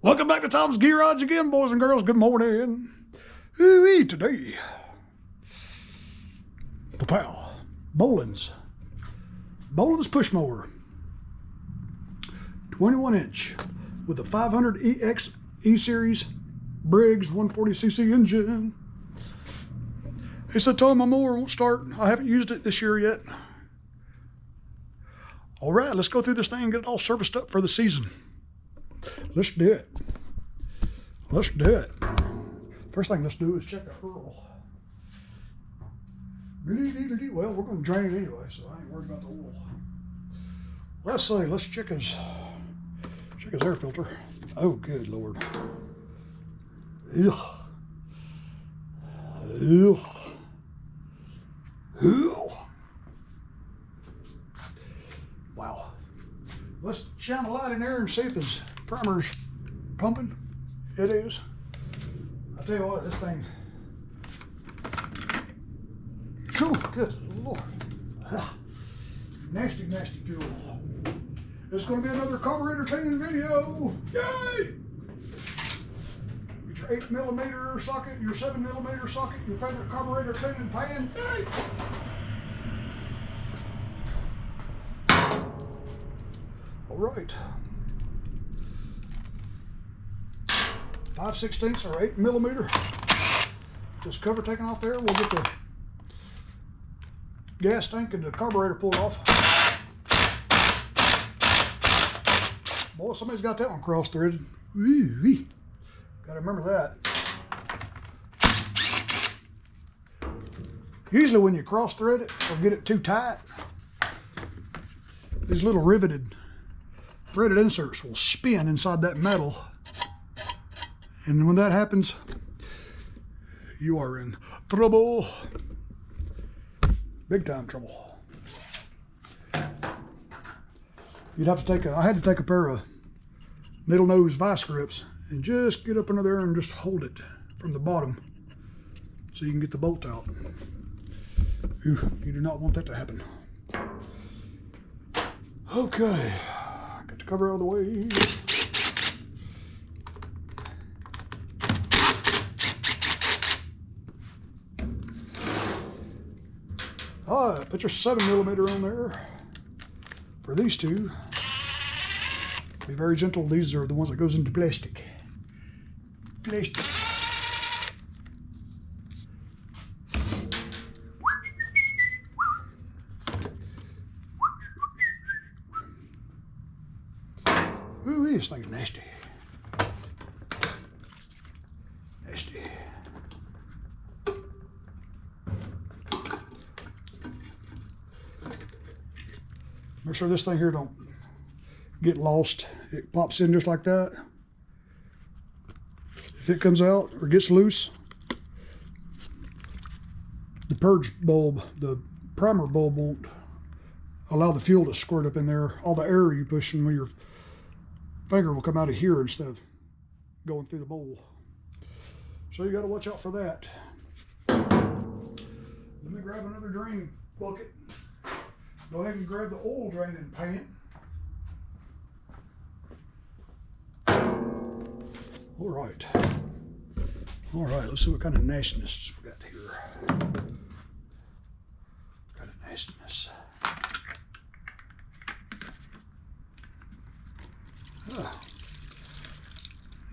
Welcome back to Tom's Garage again, boys and girls. Good morning. Ooh-wee, today. Pow. Bolens push mower. 21-inch with a 500 EX E-Series Briggs 140cc engine. He said, Tom, my mower won't start. I haven't used it this year yet. All right, let's go through this thing and get it all serviced up for the season. Let's do it. Let's do it. First thing let's do is check the hurl. Well, we're going to drain it anyway, so I ain't worried about the oil. Let's see. Let's check his air filter. Oh, good Lord. Ugh. Ugh. Ugh. Wow. Let's shine a light in there and see if his primer's pumping. It is. I tell you what, this thing. Phew, good Lord. Ah, nasty, nasty fuel. It's going to be another carburetor cleaning video. Yay! Get your 8mm socket, your 7mm socket, your favorite carburetor cleaning pan. Yay! All right. 5/16 or 8mm. Get this cover taken off there. We'll get the gas tank and the carburetor pulled off. Boy, somebody's got that one cross-threaded. Gotta remember that. Usually when you cross-thread it or get it too tight, these little riveted threaded inserts will spin inside that metal. And when that happens, you are in trouble. Big time trouble. You'd have to take I had to take a pair of needle nose vice grips and just get up under there and just hold it from the bottom so you can get the bolt out. You do not want that to happen. Okay, got the cover out of the way. All right, put your 7mm on there for these two. Be very gentle. These are the ones that goes into plastic. Plastic. Ooh, this thing's nasty. Nasty. Make sure this thing here don't get lost. It pops in just like that. If it comes out or gets loose, the purge bulb, the primer bulb won't allow the fuel to squirt up in there. All the air you push in with your finger will come out of here instead of going through the bowl. So you got to watch out for that. Let me grab another drain bucket. Go ahead and grab the oil draining pan. All right, let's see what kind of nastiness we got here. What kind of nastiness.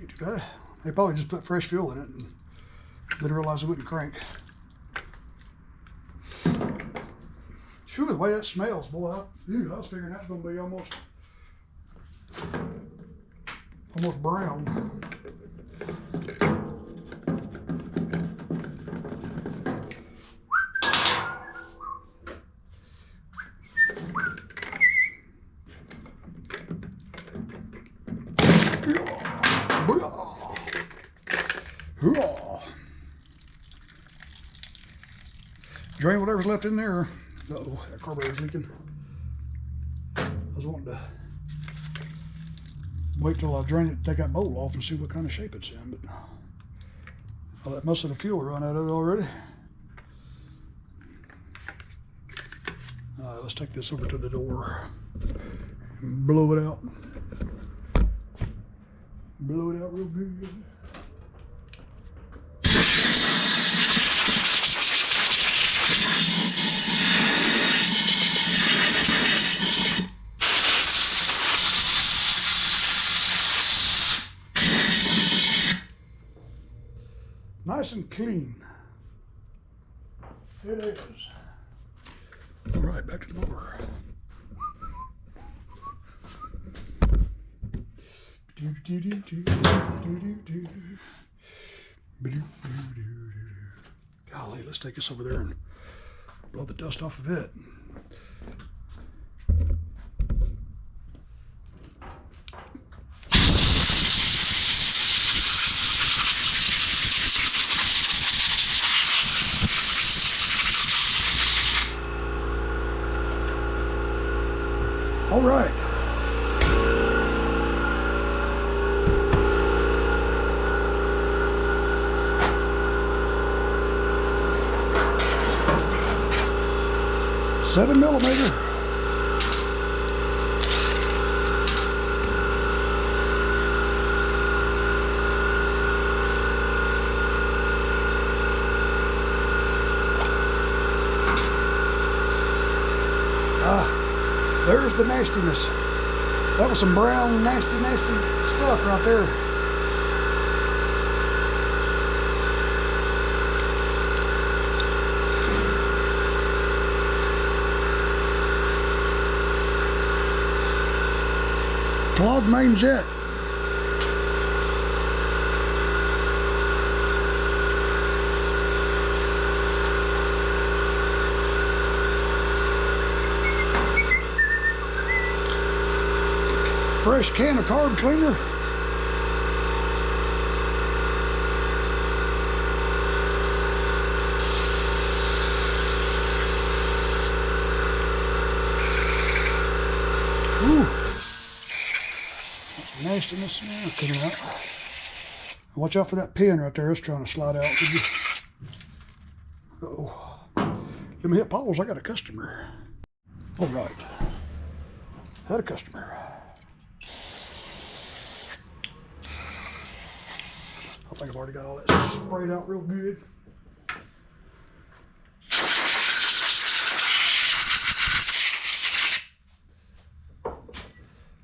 Ain't too bad. They probably just put fresh fuel in it and didn't realize it wouldn't crank. Phew, the way that smells, boy, I was figuring that's going to be almost brown. Drain whatever's left in there. Uh-oh, that carburetor's leaking. I was wanting to wait till I drain it, take that bowl off and see what kind of shape it's in, but I let most of the fuel run out of it already. Let's take this over to the door and blow it out. Blow it out real good. Nice and clean. It is. All right, back to the mower. Golly, let's take this over there and blow the dust off of it. All right. Seven millimeter. There's the nastiness. That was some brown, nasty stuff right there. Clogged main jet. Fresh can of carb cleaner. Ooh. That's nastiness coming out. Watch out for that pin right there. It's trying to slide out. Uh-oh. Let me hit pause. I got a customer. All right. Had a customer. I think I've already got all that sprayed out real good.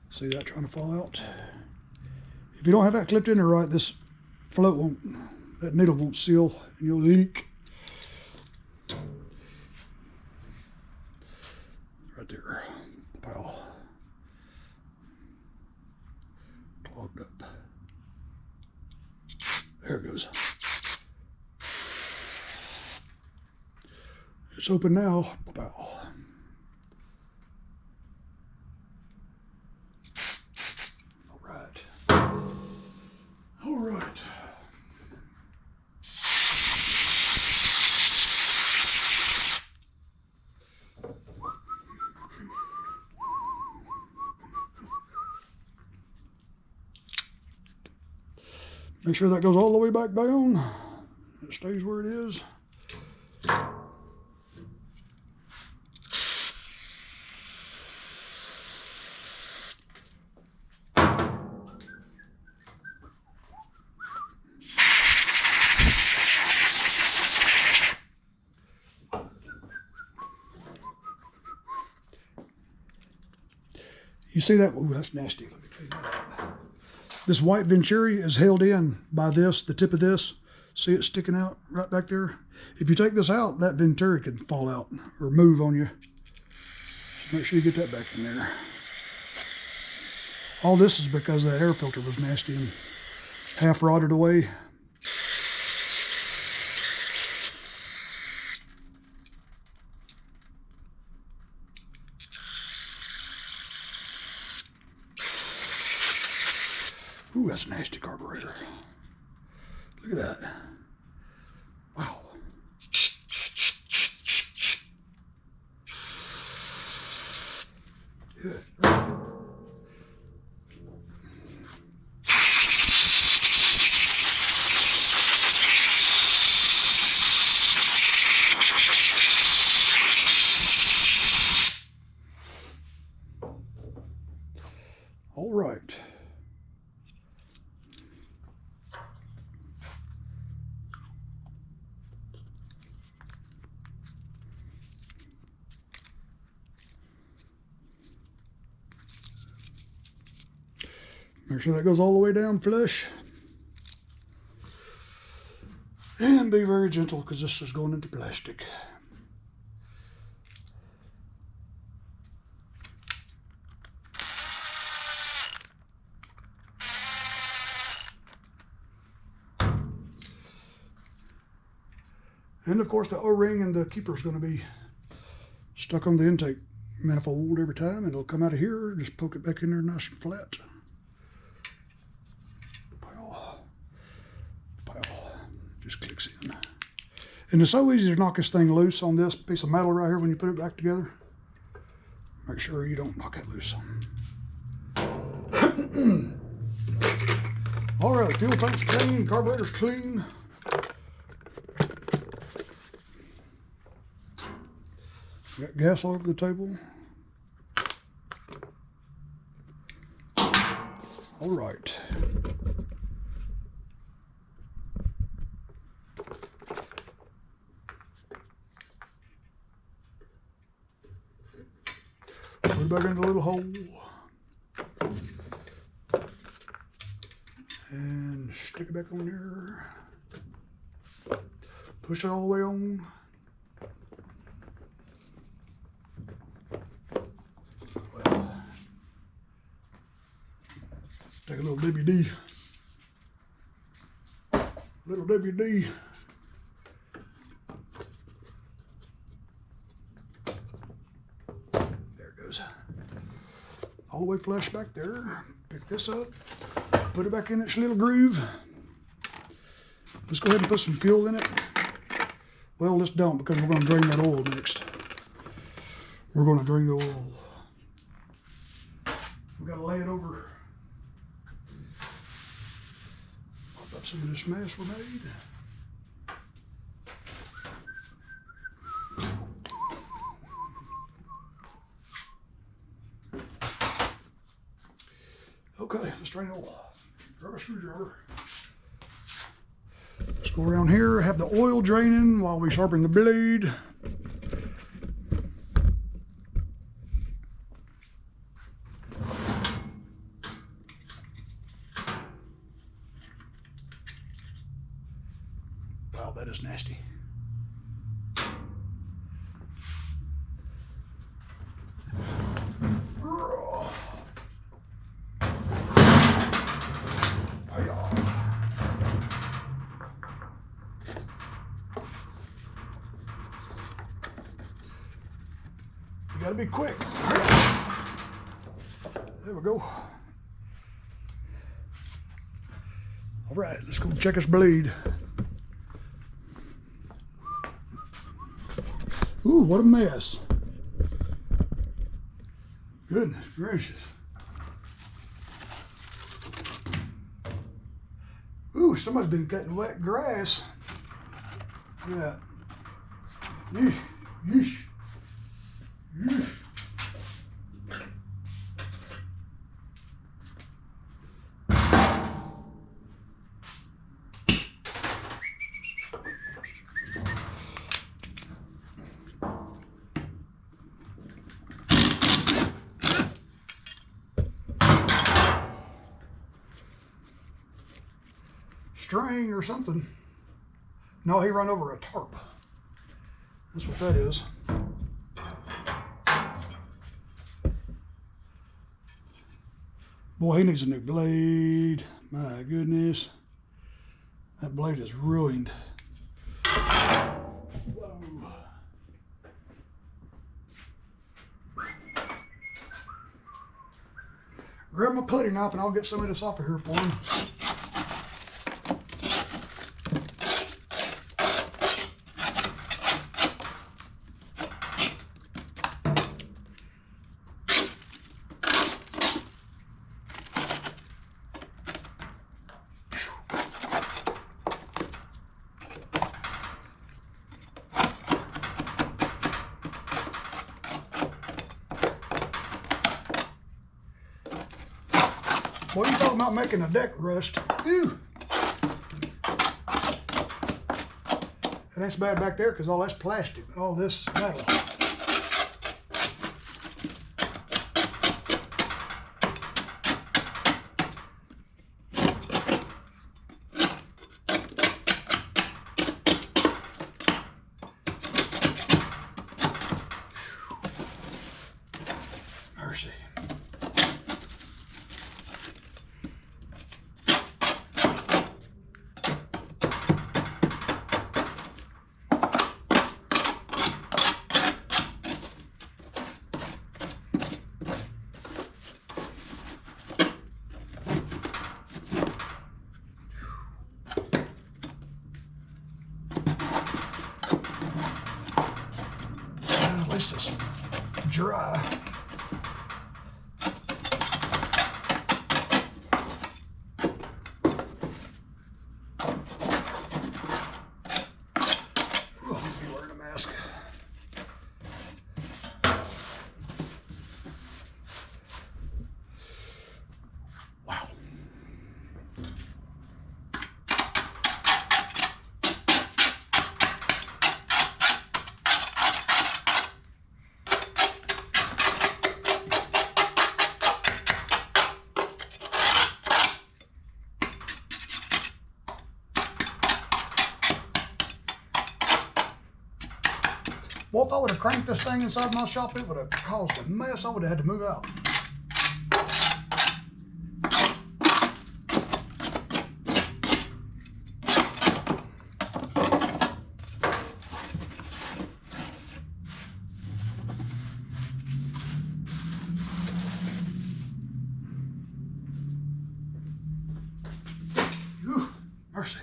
See that trying to fall out? If you don't have that clipped in there right, this float won't, that needle won't seal and you'll leak. Right there, pow. Clogged up. There it goes. It's open now. Pow. All right. All right. Make sure that goes all the way back down. It stays where it is. You see that? Ooh, that's nasty. Let me clean that out. This white venturi is held in by this, the tip of this. See it sticking out right back there? If you take this out, that venturi could fall out or move on you. So make sure you get that back in there. All this is because that air filter was nasty and half rotted away. Ooh, that's a nasty carburetor. Look at that. Wow. Good. All right. Make sure that goes all the way down flush. And be very gentle because this is going into plastic. And of course the O-ring and the keeper is going to be stuck on the intake manifold every time, and it'll come out of here. Just poke it back in there nice and flat. Pile. Just clicks in. And it's so easy to knock this thing loose on this piece of metal right here when you put it back together. Make sure you don't knock it loose. All right, fuel tank's clean, carburetor's clean. Got gas all over the table. All right. Put it back in the little hole. And stick it back on there. Push it all the way on. Take a little WD. Little WD. There it goes. All the way flush back there. Pick this up. Put it back in its little groove. Let's go ahead and put some fuel in it. Well, let's don't, because we're going to drain that oil next. We're going to drain the oil. We got to lay it over. Pop up some of this mess we made. Okay, let's drain it oil. Grab a screwdriver. Let's go around here, have the oil draining while we sharpen the blade. Wow, that is nasty. You gotta be quick. There we go. All right, let's go check this blade. Ooh, what a mess. Goodness gracious. Ooh, somebody's been cutting wet grass. Look at that. Yeesh, yeesh. String or something. No, he run over a tarp. That's what that is. Boy, he needs a new blade. My goodness. That blade is ruined. Whoa. Grab my putty knife and I'll get some of this off of here for him. What are you talking about making a deck rust? Ew. It ain't so bad back there because all that's plastic, but all this is metal. dry. Well, if I would have cranked this thing inside my shop, it would have caused a mess. I would have had to move out. Whew, mercy.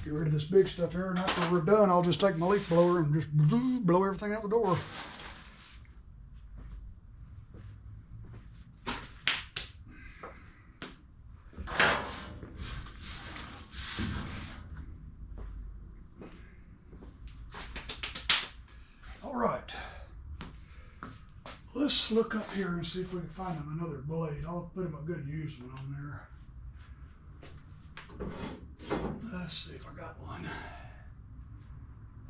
Get rid of this big stuff here, and after we're done, I'll just take my leaf blower and just blow everything out the door. All right, let's look up here and see if we can find him another blade. I'll put him a good used one on there. Let's see if I got one.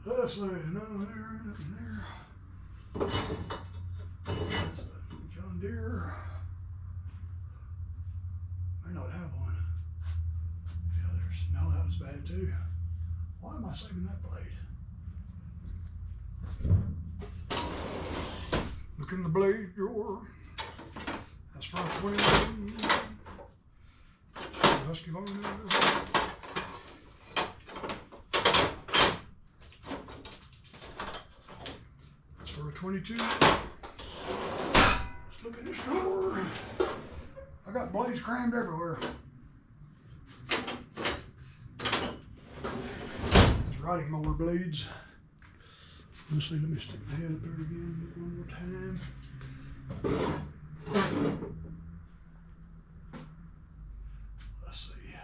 Let's see, no, there, nothing there. That's a John Deere. May not have one. Yeah, no, that was bad too. Why am I saving that blade? Look in the blade drawer. That's for 21. Husky long. For a 22. Let's look in this drawer. I got blades crammed everywhere. These riding mower blades. Let's see, let me stick my head up there again one more time. Let's see.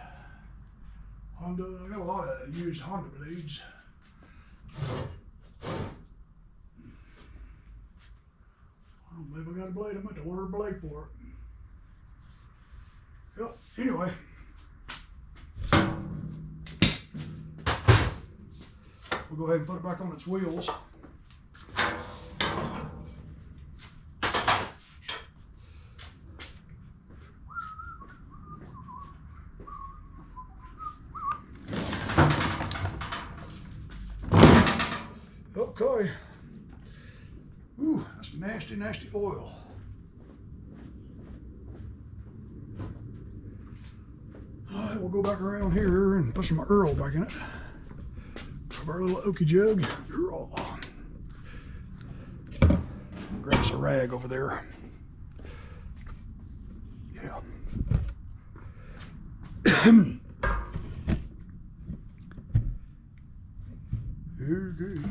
Honda, I got a lot of used Honda blades. I don't believe I got a blade. I'm going to order a blade for it. Yep, anyway. We'll go ahead and put it back on its wheels. Okay. Ooh, that's nasty, nasty oil. All right, we'll go back around here and put some Earl back in it. Grab our little oaky jug. Earl. Grab us a rag over there. Yeah. Okay.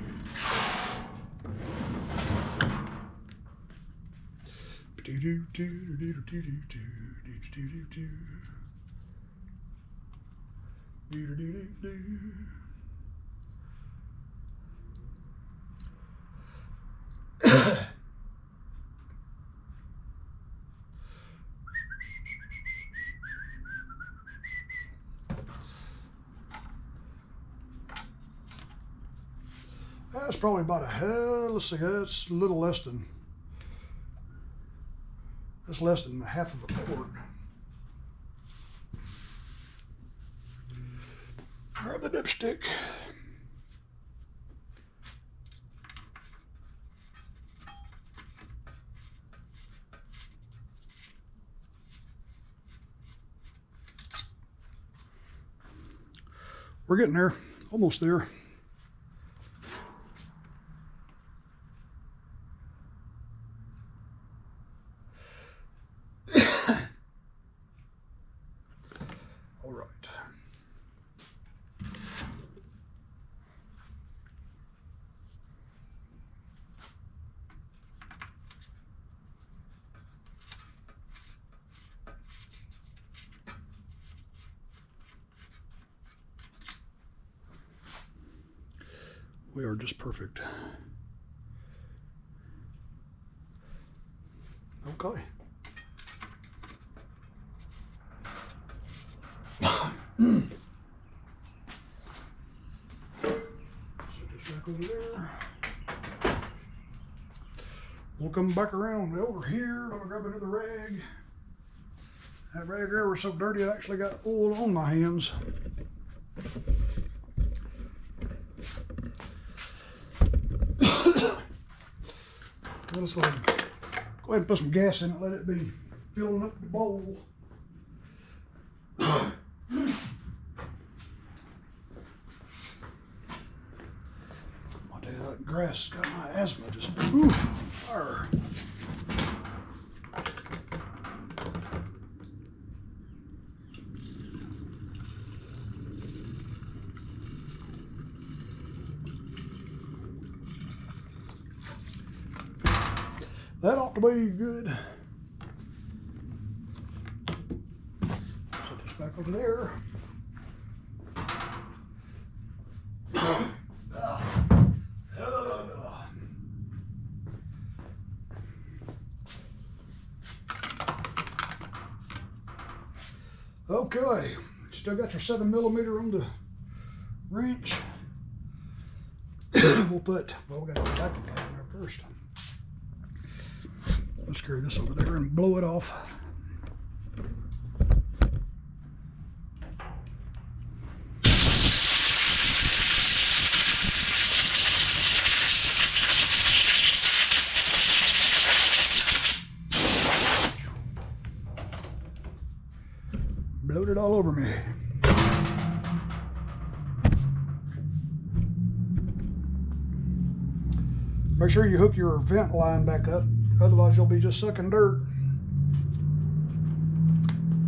That's probably about let's see, that's a little less than, that's less than half of a quart. Grab the dipstick. We're getting there, almost there. All right. We are just perfect. Okay. Set this back over there. We'll come back around over here. I'm gonna grab another rag. That rag there was so dirty it actually got oil on my hands. Let's go ahead and put some gas in it, let it be filling up the bowl. I tell you, that grass got my asthma just fire. That ought to be good. Set this back over there. Okay, still got your 7mm on the wrench. We'll put, well, we got to put vacuum plate in there first. Let's carry this over there and blow it off. Blowed it all over me. Make sure you hook your vent line back up. Otherwise, you'll be just sucking dirt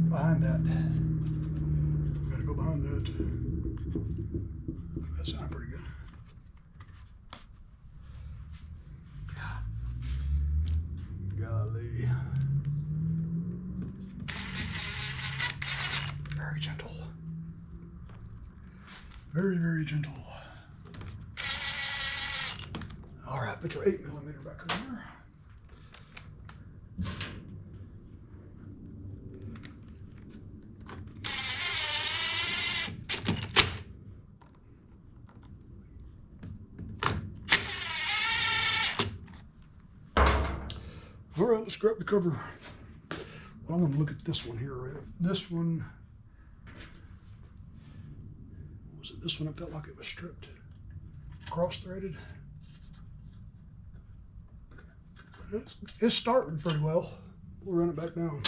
behind that. Gotta go behind that. That sounded pretty good. Golly. Very gentle. Very, very gentle. All right, put your 8mm back in there. All right, let's grab the cover. Well, I'm going to look at this one here. Right? This one, was it this one? It felt like it was stripped, cross-threaded. It's starting pretty well. We'll run it back down.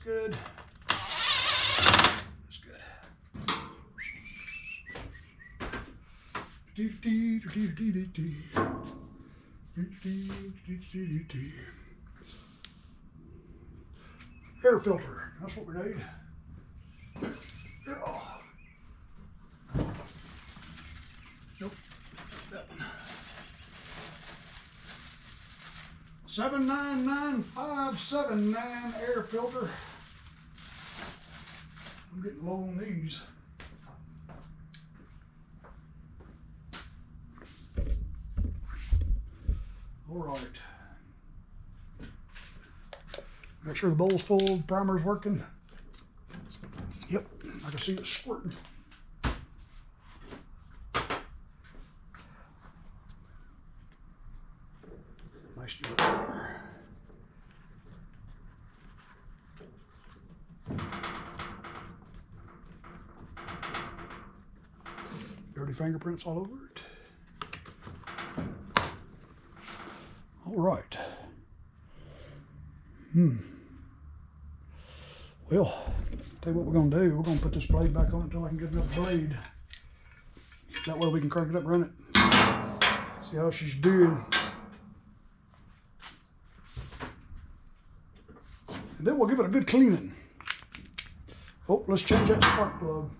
Good. That's good. Air filter. That's what we need. Nope. That one. 79959 air filter. I'm getting low on these. All right. Make sure the bowl's full, the primer's working. Yep, I can see it squirting. Nice new primer. Dirty fingerprints all over it. All right. Well, tell you what we're gonna do. We're gonna put this blade back on until I can get another blade. That way we can crank it up and run it. See how she's doing. And then we'll give it a good cleaning. Oh, let's change that spark plug.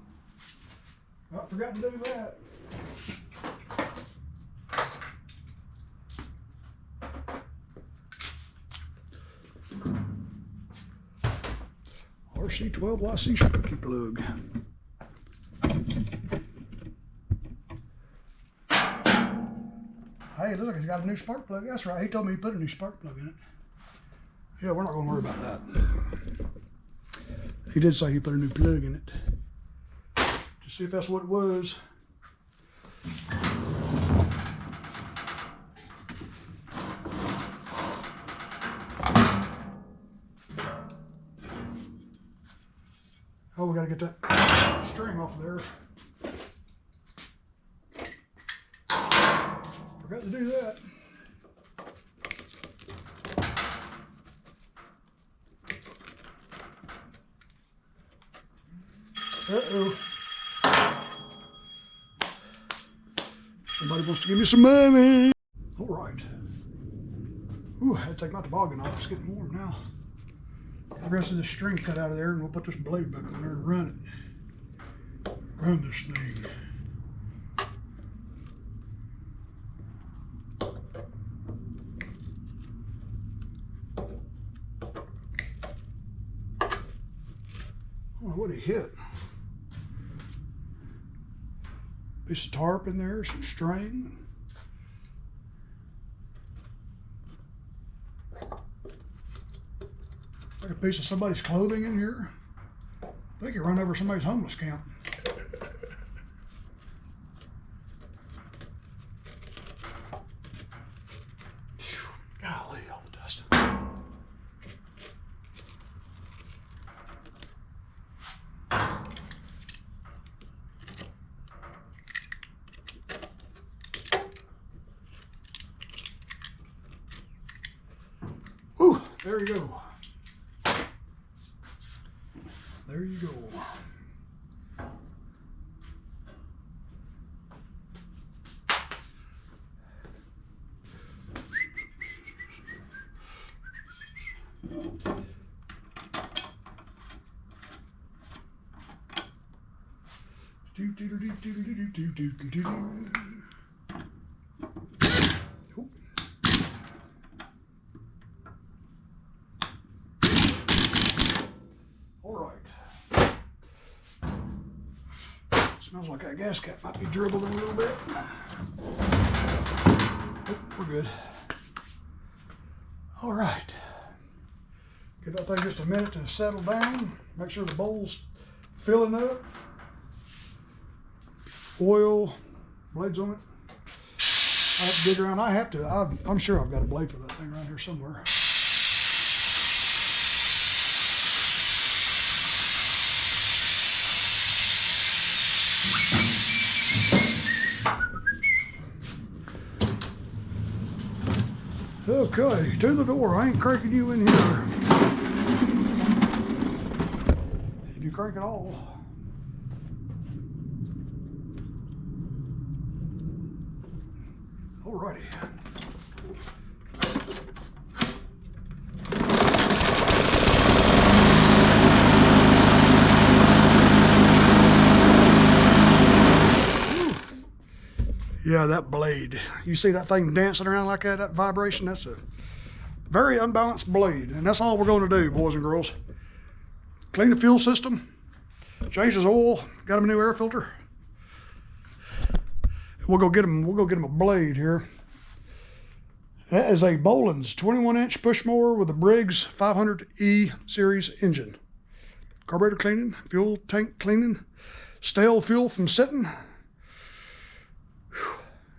I forgot to do that. RC12YC sparky plug. Hey, looks like he's got a new spark plug. That's right, he told me he put a new spark plug in it. Yeah, we're not gonna worry about that. He did say he put a new plug in it. Just see if that's what it was. Oh, we gotta get that string off of there. Forgot to do that. Uh-oh. Somebody wants to give me some money. All right. Ooh, I had to take my toboggan off. It's getting warm now. Get the rest of the string cut out of there, and we'll put this blade back on there and run it. Run this thing. I don't know what he hit. Piece of tarp in there, some string. Like a piece of somebody's clothing in here. I think you run over somebody's homeless camp. Golly, all the dust. Whew, there you go. There you go. All right. Smells like that gas cap might be dribbling a little bit. Oh, we're good. All right. Give that thing just a minute to settle down. Make sure the bowl's filling up. Oil, blades on it. I have to dig around. I'm sure I've got a blade for that thing around here somewhere. Okay, to the door. I ain't cranking you in here. If you crank it all. Alrighty. Yeah, that blade. You see that thing dancing around like that, that vibration? That's a very unbalanced blade. And that's all we're going to do, boys and girls. Clean the fuel system, change his oil, got him a new air filter. We'll go get him a blade here. That is a Bolens 21-inch push mower with a Briggs 500E series engine. Carburetor cleaning, fuel tank cleaning, stale fuel from sitting.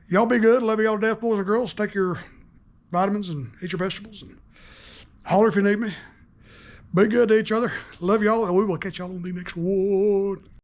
Y'all be good. Love y'all to death, boys and girls. Take your vitamins and eat your vegetables and holler if you need me. Be good to each other. Love y'all, and we will catch y'all on the next one.